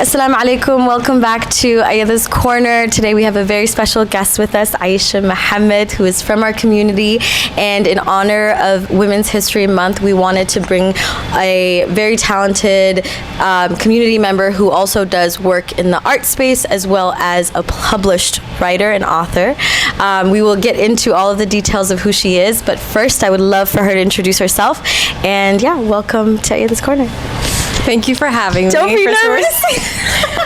Assalamu alaikum. Welcome back to Ayada's Corner. Today we have a very special guest with us, Aesha Mohamed, who is from our community. And in honor of Women's History Month, we wanted to bring a very talented community member who also does work in the art space, as well as a published writer and author. We will get into all of the details of who she is, but first I would love for her to introduce herself. And yeah, welcome to Ayada's Corner. Thank you for having me. Don't be nervous.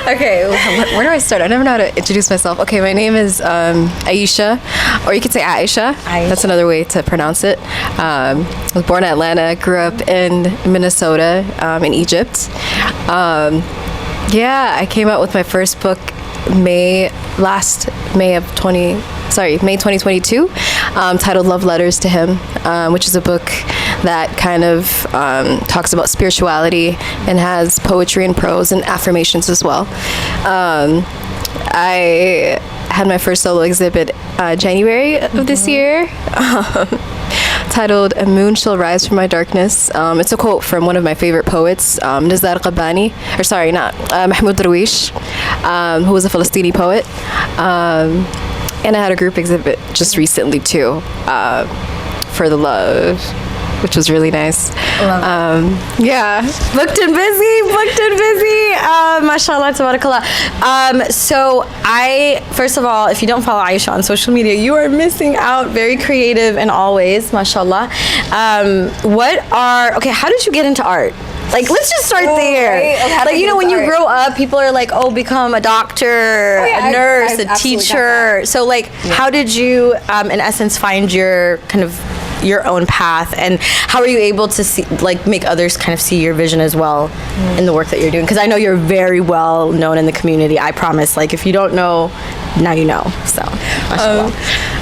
Okay, where do I start? I never know how to introduce myself. Okay, my name is Aesha, or you could say Aesha. That's another way to pronounce it. I was born in Atlanta, grew up in Minnesota, in Egypt. Yeah, I came out with my first book May 2022, titled Love Letters to Him, which is a book that kind of talks about spirituality and has poetry and prose and affirmations as well. I had my first solo exhibit January of this year, titled A Moon Shall Rise From My Darkness. It's a quote from one of my favorite poets, Mahmoud Darwish, who was a Palestinian poet. And I had a group exhibit just recently too, for the love, which was really nice. Yeah. Booked and busy. Mashallah, tabarakallah. So first of all, if you don't follow Aesha on social media, you are missing out. Very creative and always, mashallah. How did you get into art? Like, let's just start there. Right. Like, when you grow up, people are like, oh, become a doctor, a nurse, a teacher. So, like, how did you, in essence, find your kind of your own path, and how are you able to see, like, make others kind of see your vision as well in the work that you're doing? Because I know you're very well known in the community. I promise. Like, if you don't know, now you know. So,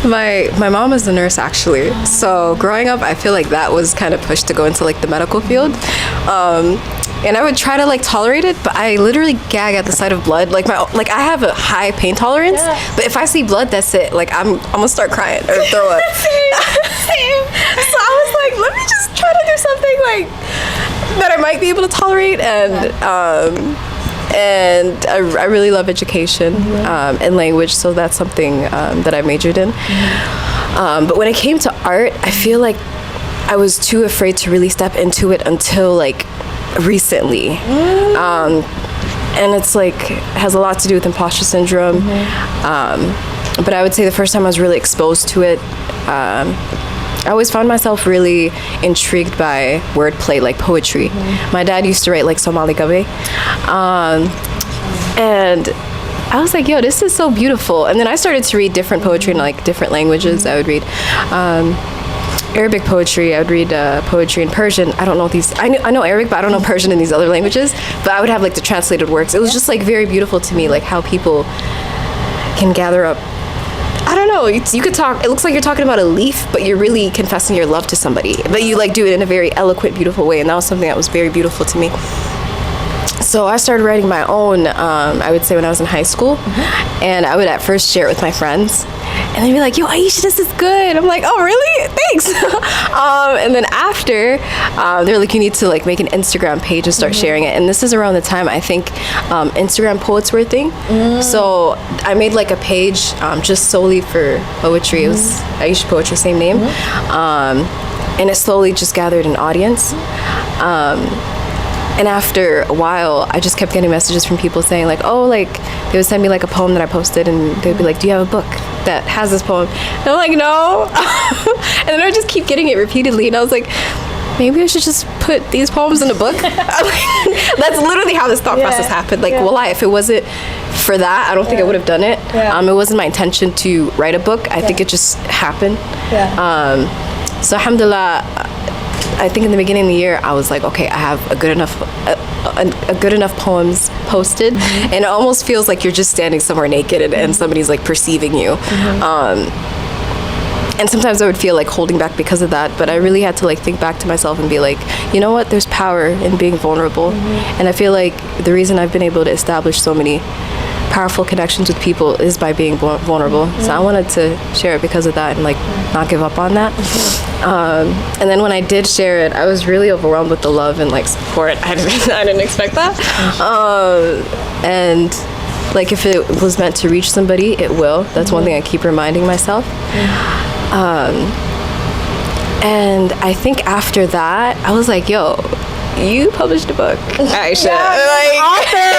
my mom is a nurse, actually. So growing up, I feel like that was kind of pushed to go into like the medical field. And I would try to like tolerate it, but I literally gag at the sight of blood. Like I have a high pain tolerance, but if I see blood, that's it. Like I'm gonna start crying or throw up. Same. So I was like, let me just try to do something like that I might be able to tolerate, and I really love education and language, so that's something that I majored in. But when it came to art, I feel like I was too afraid to really step into it until like recently. And it's like has a lot to do with imposter syndrome. But I would say the first time I was really exposed to it, I always found myself really intrigued by wordplay, like poetry. My dad used to write like Somali Gabe, and I was like, yo, this is so beautiful. And then I started to read different poetry in like different languages. I would read Arabic poetry. I would read poetry in Persian. I don't know these. I know Arabic, but I don't know Persian and these other languages. But I would have like the translated works. It was just like very beautiful to me, like how people can gather up. I don't know. You could talk. It looks like you're talking about a leaf, but you're really confessing your love to somebody. But you like do it in a very eloquent, beautiful way, and that was something that was very beautiful to me. So I started writing my own, I would say when I was in high school, and I would at first share it with my friends, and they'd be like, yo, Aesha, this is good. I'm like, oh, really? Thanks. And then after, they're like, you need to like make an Instagram page and start sharing it. And this is around the time I think Instagram poets were a thing. So I made like a page just solely for poetry. It was Aesha Poetry, same name. And it slowly just gathered an audience. And after a while, I just kept getting messages from people saying like, oh, like they would send me like a poem that I posted, and they'd be like, do you have a book that has this poem? And I'm like, no. And then I would just keep getting it repeatedly, and I was like, maybe I should just put these poems in a book. That's literally how this thought process happened. Like, if it wasn't for that, I don't think I would have done it. It wasn't my intention to write a book. I think it just happened. So alhamdulillah, I think in the beginning of the year, I was like, okay, I have a good enough poems posted, and it almost feels like you're just standing somewhere naked and somebody's like perceiving you. And sometimes I would feel like holding back because of that, but I really had to like think back to myself and be like, you know what, there's power in being vulnerable. And I feel like the reason I've been able to establish so many powerful connections with people is by being vulnerable. So I wanted to share it because of that and like not give up on that. And then when I did share it, I was really overwhelmed with the love and like support. I didn't expect that. And like if it was meant to reach somebody, it will. That's one thing I keep reminding myself. And I think after that, I was like, yo, you published a book, Aisha. I'm an author.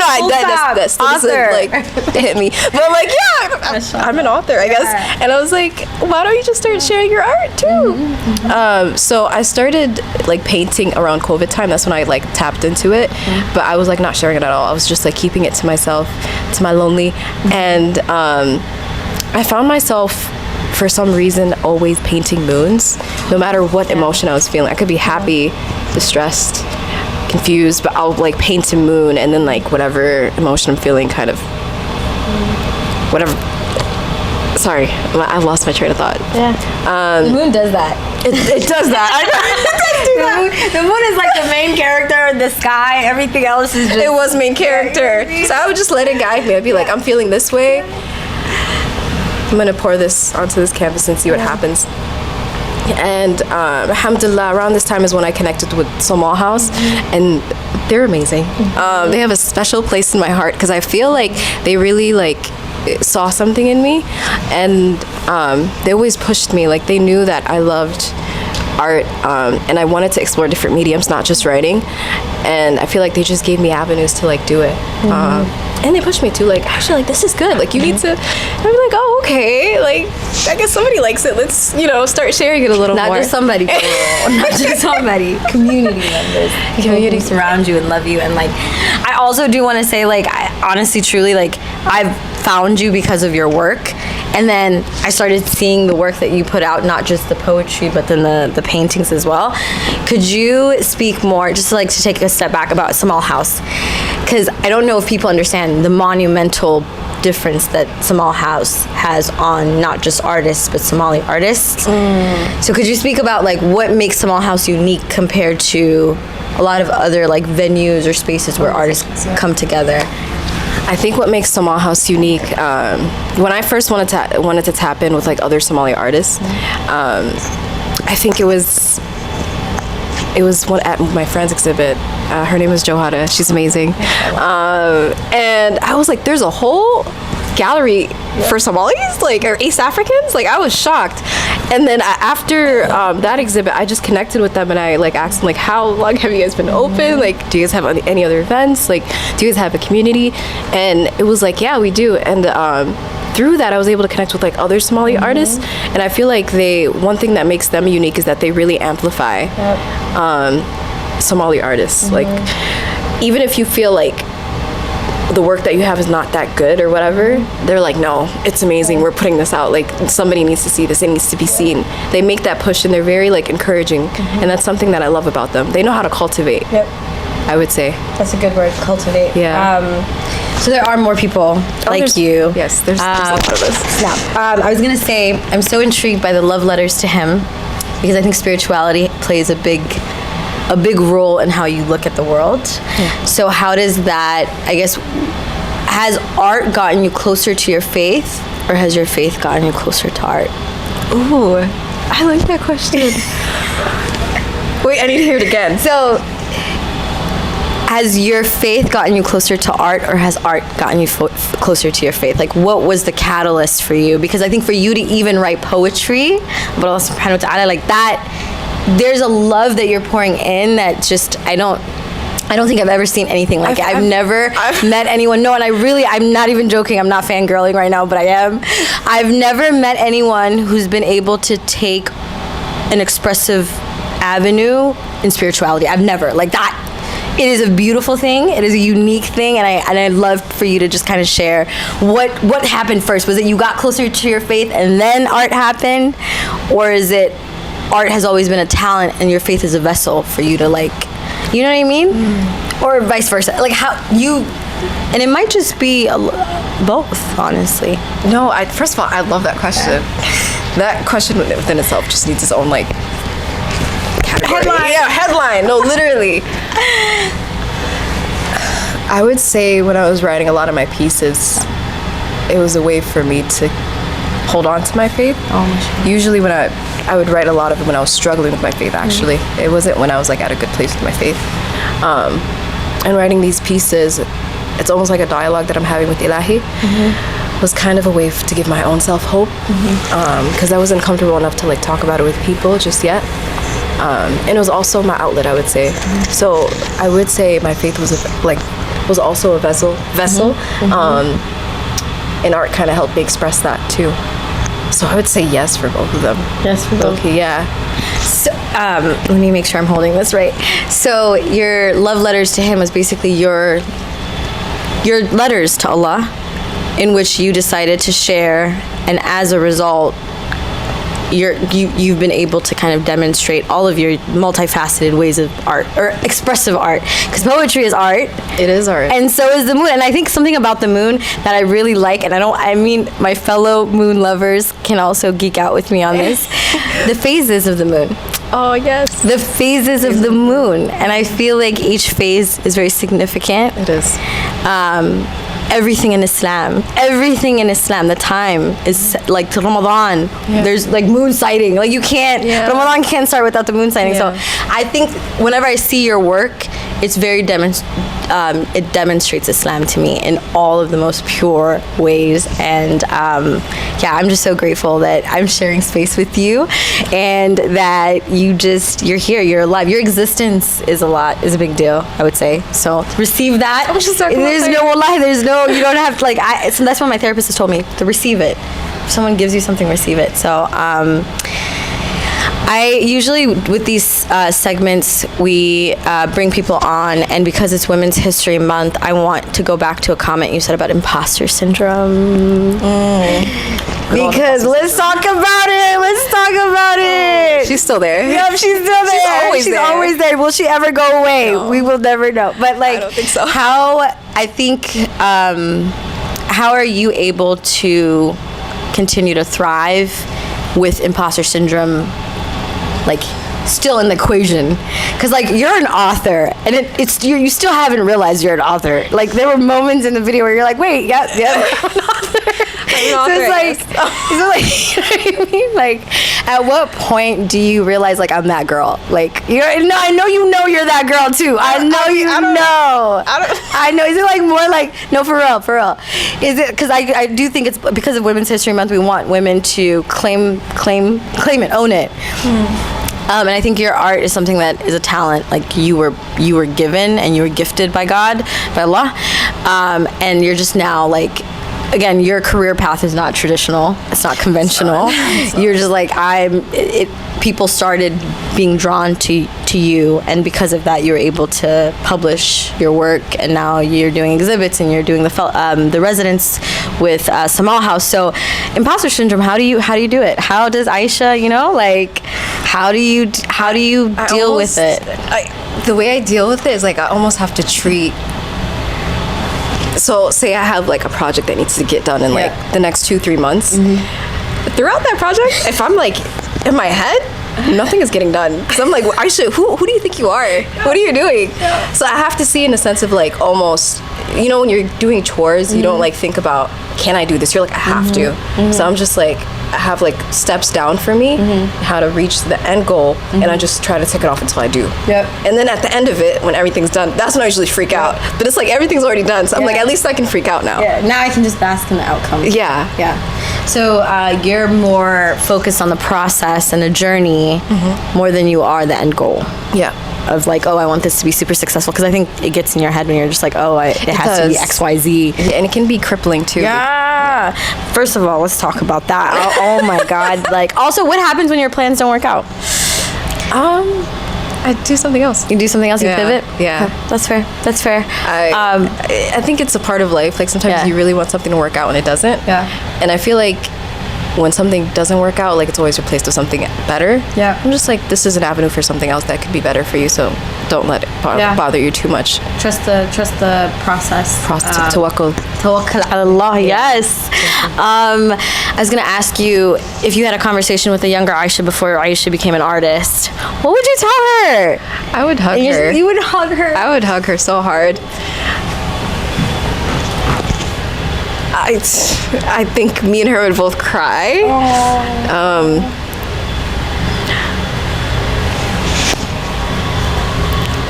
I know that still doesn't like hit me, but I'm like, yeah, I'm an author, I guess. And I was like, why don't you just start sharing your art too? So I started like painting around COVID time. That's when I like tapped into it, but I was like not sharing it at all. I was just like keeping it to myself, to my lonely, and I found myself, for some reason, always painting moons, no matter what emotion I was feeling. I could be happy, distressed, confused, but I'll like paint a moon, and then like whatever emotion I'm feeling, kind of whatever. Sorry, I lost my train of thought. Yeah. The moon does that. It does that. The moon is like the main character, the sky, everything else is just... It was main character. So I would just let it guide me. I'd be like, I'm feeling this way. I'm gonna pour this onto this canvas and see what happens. And alhamdulillah, around this time is when I connected with Samal House, and they're amazing. They have a special place in my heart because I feel like they really like saw something in me, and they always pushed me. Like they knew that I loved art, and I wanted to explore different mediums, not just writing. And I feel like they just gave me avenues to like do it. And they pushed me to like, actually, like, this is good. Like, you need to. And I'd be like, oh, okay. Like, I guess somebody likes it. Let's, start sharing it a little more. Not just somebody, girl. Not just somebody. Community members. Community surround you and love you. And like, I also do want to say, like, I honestly, truly, like, I've found you because of your work. And then I started seeing the work that you put out, not just the poetry, but then the paintings as well. Could you speak more, just like to take a step back, about Samal House? Because I don't know if people understand the monumental difference that Samal House has on not just artists, but Somali artists. So could you speak about like what makes Samal House unique compared to a lot of other like venues or spaces where artists come together? I think what makes Samal House unique, when I first wanted to tap in with like other Somali artists, I think it was one at my friend's exhibit. Her name is Johada. She's amazing. And I was like, there's a whole gallery for Somalis, like, or East Africans. Like, I was shocked. And then after that exhibit, I just connected with them, and I like asked them, like, how long have you guys been open? Like, do you guys have any other events? Like, do you guys have a community? And it was like, yeah, we do. And through that, I was able to connect with like other Somali artists, and I feel like one thing that makes them unique is that they really amplify Somali artists. Like, even if you feel like the work that you have is not that good or whatever, they're like, no, it's amazing, we're putting this out, like somebody needs to see this, it needs to be seen. They make that push, and they're very like encouraging, and that's something that I love about them. They know how to cultivate. I would say that's a good word, cultivate. So there are more people like you. Yes, there's a lot of us. I was gonna say, I'm so intrigued by the love letters to him, because I think spirituality plays a big role in how you look at the world. So how does that, I guess, has art gotten you closer to your faith, or has your faith gotten you closer to art? Ooh, I like that question. Wait, I need to hear it again. So has your faith gotten you closer to art, or has art gotten you closer to your faith? Like, what was the catalyst for you? Because I think for you to even write poetry, but also like that, there's a love that you're pouring in that just, I don't think I've ever seen anything like it. I've never met anyone. No, and I'm not even joking. I'm not fangirling right now, but I am. I've never met anyone who's been able to take an expressive avenue in spirituality. I've never, like that. It is a beautiful thing. It is a unique thing, and I'd love for you to just kind of share what happened first. Was it you got closer to your faith and then art happened, or is it art has always been a talent and your faith is a vessel for you to, like, you know what I mean? Or vice versa. Like, how you, and it might just be both, honestly. No, first of all, I love that question. That question within itself just needs its own, like, category. Headline. Yeah, headline. No, literally. I would say when I was writing a lot of my pieces, it was a way for me to hold on to my faith. Usually when I would write a lot of it when I was struggling with my faith, actually. It wasn't when I was like at a good place with my faith. And writing these pieces, it's almost like a dialogue that I'm having with Ilahi. Was kind of a way to give my own self hope, because I wasn't comfortable enough to like talk about it with people just yet. And it was also my outlet, I would say. So I would say my faith was also a vessel. And art kind of helped me express that too. So I would say yes for both of them. Yes for both. Okay, yeah. So, let me make sure I'm holding this right. So your love letters to him was basically your letters to Allah, in which you decided to share, and as a result, you've been able to kind of demonstrate all of your multifaceted ways of art, or expressive art, because poetry is art. It is art. And so is the moon. And I think something about the moon that I really like, and I mean my fellow moon lovers can also geek out with me on this, the phases of the moon. Oh, yes. The phases of the moon. And I feel like each phase is very significant. It is. Everything in Islam, the time is like to Ramadan. Yeah. There's like moon sighting. Like you can't, Ramadan can't start without the moon sighting. Yeah. So I think whenever I see your work, it's very it demonstrates Islam to me in all of the most pure ways. And I'm just so grateful that I'm sharing space with you, and that you're here, you're alive. Your existence is a big deal, I would say. So receive that. You don't have to like. So that's what my therapist has told me, to receive it. If someone gives you something, receive it. So I usually, with these segments, we bring people on, and because it's Women's History Month, I want to go back to a comment you said about imposter syndrome. Because let's talk about it. She's still there. Yep, she's still there. She's always there. Will she ever go away? No. We will never know. But like, I don't think so. How are you able to continue to thrive with imposter syndrome, like still in the equation? Because like you're an author, and you still haven't realized you're an author. Like there were moments in the video where you're like, wait, yeah, I'm an author. So it's like, you know what I mean? Like, at what point do you realize, like, I'm that girl? Like, I know you know you're that girl too. I know. Is it like more like, no, for real? Is it, because I do think it's because of Women's History Month, we want women to claim it, own it. And I think your art is something that is a talent. Like you were given, and you were gifted by God, by Allah, and you're just now like, again, your career path is not traditional. It's not conventional. You're just like, people started being drawn to you, and because of that, you were able to publish your work, and now you're doing exhibits, and you're doing the residence with Samal House. So, imposter syndrome. How do you do it? How does Aesha? How do you deal with it? The way I deal with it is like I almost have to treat. So say I have like a project that needs to get done in like the next 2-3 months. Throughout that project, if I'm like in my head, nothing is getting done. Because I'm like, well, Aesha, who do you think you are? What are you doing? So I have to see in a sense of like almost, when you're doing chores, you don't like think about, can I do this? You're like, I have to. So I'm just like, I have like steps down for me, how to reach the end goal, and I just try to tick it off until I do. Yep. And then at the end of it, when everything's done, that's when I usually freak out. But it's like everything's already done, so I'm like, at least I can freak out now. Yeah. Now I can just bask in the outcome. Yeah. So you're more focused on the process and the journey more than you are the end goal. Yeah. Of like, oh, I want this to be super successul, because I think it gets in your head when you're just like, oh, it has to be XYZ. And it can be crippling too. Yeah. First of all, let's talk about that. Oh my God. Like, also, what happens when your plans don't work out? I do something else. You do something else? You pivot? Yeah. That's fair. I think it's a part of life. Like sometimes you really want something to work out and it doesn't. Yeah. And I feel like when something doesn't work out, like it's always replaced with something better. Yeah. I'm just like, this is an avenue for something else that could be better for you, so don't let it bother you too much. Trust the process. Tawakkul. Tawakkul ala Allah, yes. I was going to ask you, if you had a conversation with a younger Aesha before Aesha became an artist, what would you tell her? I would hug her. You would hug her? I would hug her so hard. I think me and her would both cry.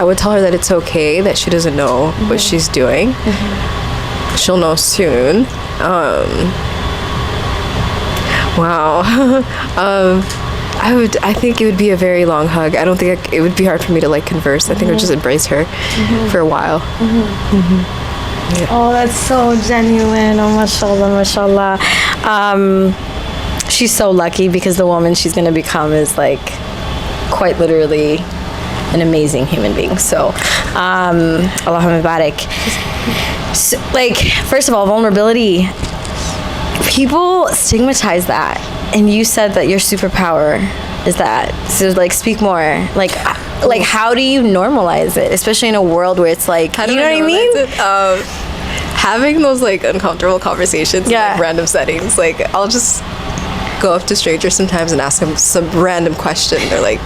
I would tell her that it's okay, that she doesn't know what she's doing. She'll know soon. Wow. I think it would be a very long hug. I don't think it would be hard for me to like converse. I think I would just embrace her for a while. Yeah. Oh, that's so genuine. Oh, mashallah, mashallah. She's so lucky because the woman she's going to become is like quite literally an amazing human being. So, Allahumma barik. So, like, first of all, vulnerability. People stigmatize that, and you said that your superpower is that. So, like, speak more. Like how do you normalize it, especially in a world where it's like, you know what I mean? Having those like uncomfortable conversations in like random settings. Like, I'll just go up to strangers sometimes and ask them some random question. They're like,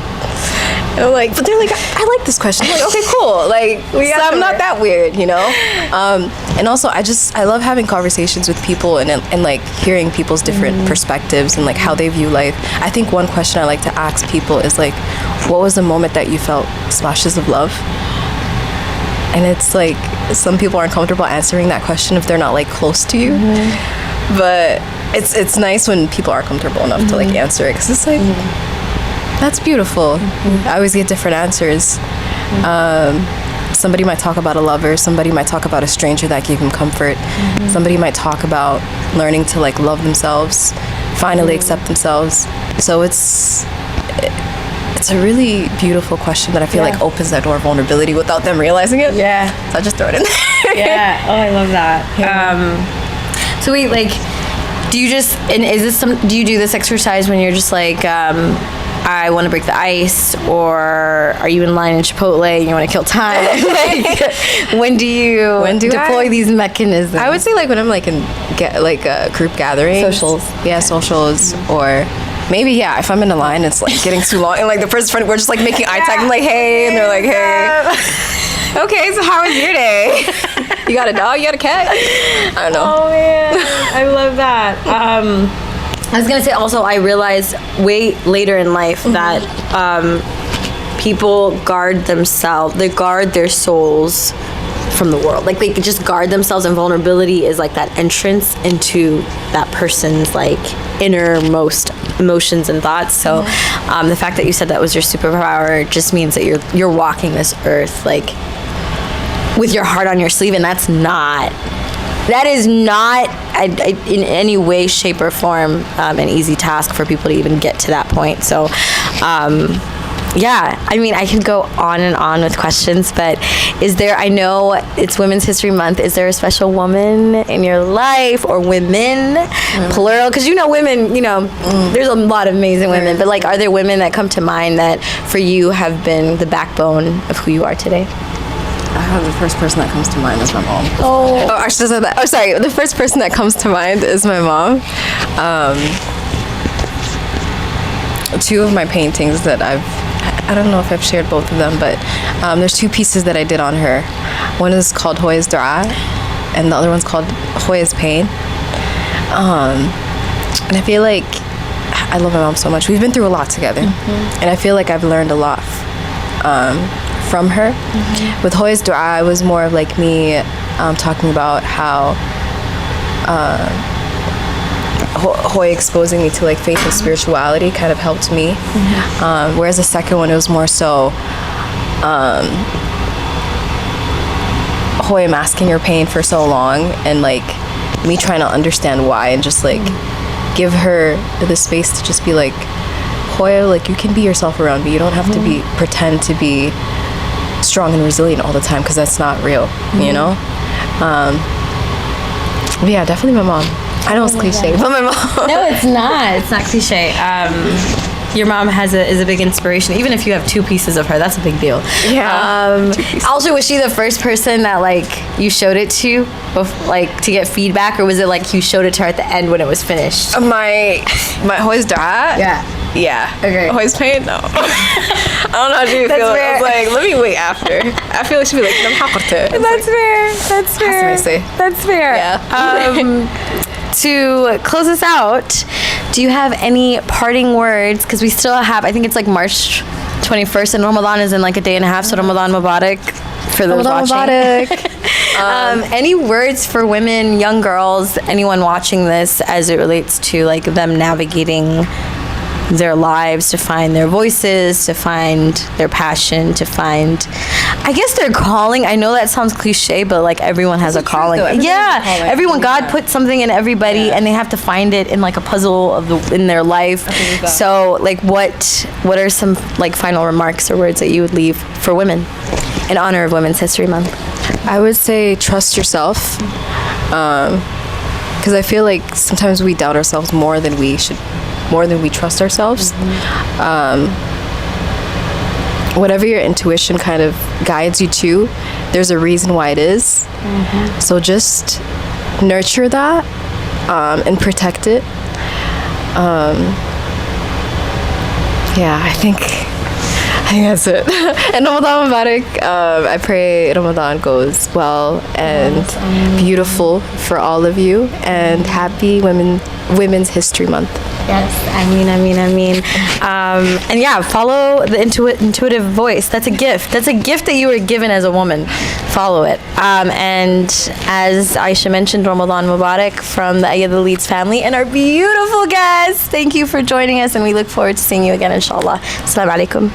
but they're like, I like this question. I'm like, okay, cool. Like, so I'm not that weird, you know? And also, I love having conversations with people and like hearing people's different perspectives and like how they view life. I think one question I like to ask people is like, what was the moment that you felt splashes of love? And it's like, some people aren't comfortable answering that question if they're not like close to you. But it's nice when people are comfortable enough to like answer it, because it's like, that's beautiful. I always get different answers. Somebody might talk about a lover, somebody might talk about a stranger that gave them comfort, somebody might talk about learning to like love themselves, finally accept themselves. So it's a really beautiful question that I feel like opens that door of vulnerability without them realizing it. Yeah. So I just throw it in there. Yeah. Oh, I love that. So wait, like, do you do this exercise when you're just like, I want to break the ice, or are you in line in Chipotle and you want to kill time? Like, when do you deploy these mechanisms? I would say like when I'm like in group gatherings. Socials. Yeah, socials, or maybe if I'm in a line, it's like getting too long, and like the person's friend, we're just like making eye contact, I'm like, hey, and they're like, hey. Okay, so how was your day? You got a dog? You got a cat? I don't know. Oh man, I love that. I was gonna say also, I realized way later in life that people guard themselves. They guard their souls from the world. Like, they just guard themselves, and vulnerability is like that entrance into that person's like innermost emotions and thoughts. So the fact that you said that was your superpower just means that you're walking this earth like with your heart on your sleeve, and that is not in any way, shape, or form an easy task for people to even get to that point. So I mean, I could go on and on with questions, but I know it's Women's History Month, is there a special woman in your life, or women, plural? Because women, there's a lot of amazing women, but like, are there women that come to mind that for you have been the backbone of who you are today? The first person that comes to mind is my mom. I should have said that. Oh, sorry. The first person that comes to mind is my mom. Two of my paintings that I don't know if I've shared both of them, but there's two pieces that I did on her. One is called Hoya's Dua, and the other one's called Hoya's Pain. And I feel like I love my mom so much. We've been through a lot together, and I feel like I've learned a lot from her. With Hoya's Dua, it was more of like me talking about how Hoya exposing me to like faith and spirituality kind of helped me. Whereas the second one, it was more so Hoya masking her pain for so long, and like me trying to understand why, and just like give her the space to just be like, Hoya, like, you can be yourself around me. You don't have to pretend to be strong and resilient all the time, because that's not real, you know? Yeah, definitely my mom. I know it's cliche, but my mom. No, it's not. It's not cliche. Your mom is a big inspiration. Even if you have two pieces of her, that's a big deal. Yeah. Also, was she the first person that like you showed it to, like to get feedback, or was it like you showed it to her at the end when it was finished? My Hoya's Dua? Yeah. Yeah. Okay. Always pain? No. I don't know how you That's feel. I fair. was like, let me wait after. I feel like she'd be like, That's fair. That's fair. say. That's fair. Yeah. To close us out, do you have any parting words? Because we still have, I think it's like March 21st, and Ramadan is in like a day and a half, so Ramadan Mubarak for those Ramadan watching. Any words for women, young girls, anyone watching this as it relates to like them navigating their lives, to find their voices, to find their passion, to find, I guess, their calling. I know that sounds cliche, but like everyone has a calling. Everyone, God put something in everybody, and they have to find it in like a puzzle in their life. So like what are some like final remarks or words that you would leave for women in honor of Women's History Month? I would say trust yourself, because I feel like sometimes we doubt ourselves more than we trust ourselves. Whatever your intuition kind of guides you to, there's a reason why it is. So just nurture that and protect it. I think that's it. And Ramadan Mubarak. I pray Ramadan goes well and beautiful for all of you, and happy Women's History Month. Yes, I mean. And yeah, follow the intuitive voice. That's a gift. That's a gift that you were given as a woman. Follow it. And as Aisha mentioned, Ramadan Mubarak from the Ayada Leeds family and our beautiful guests. Thank you for joining us, and we look forward to seeing you again, inshallah. Assalamu alaikum.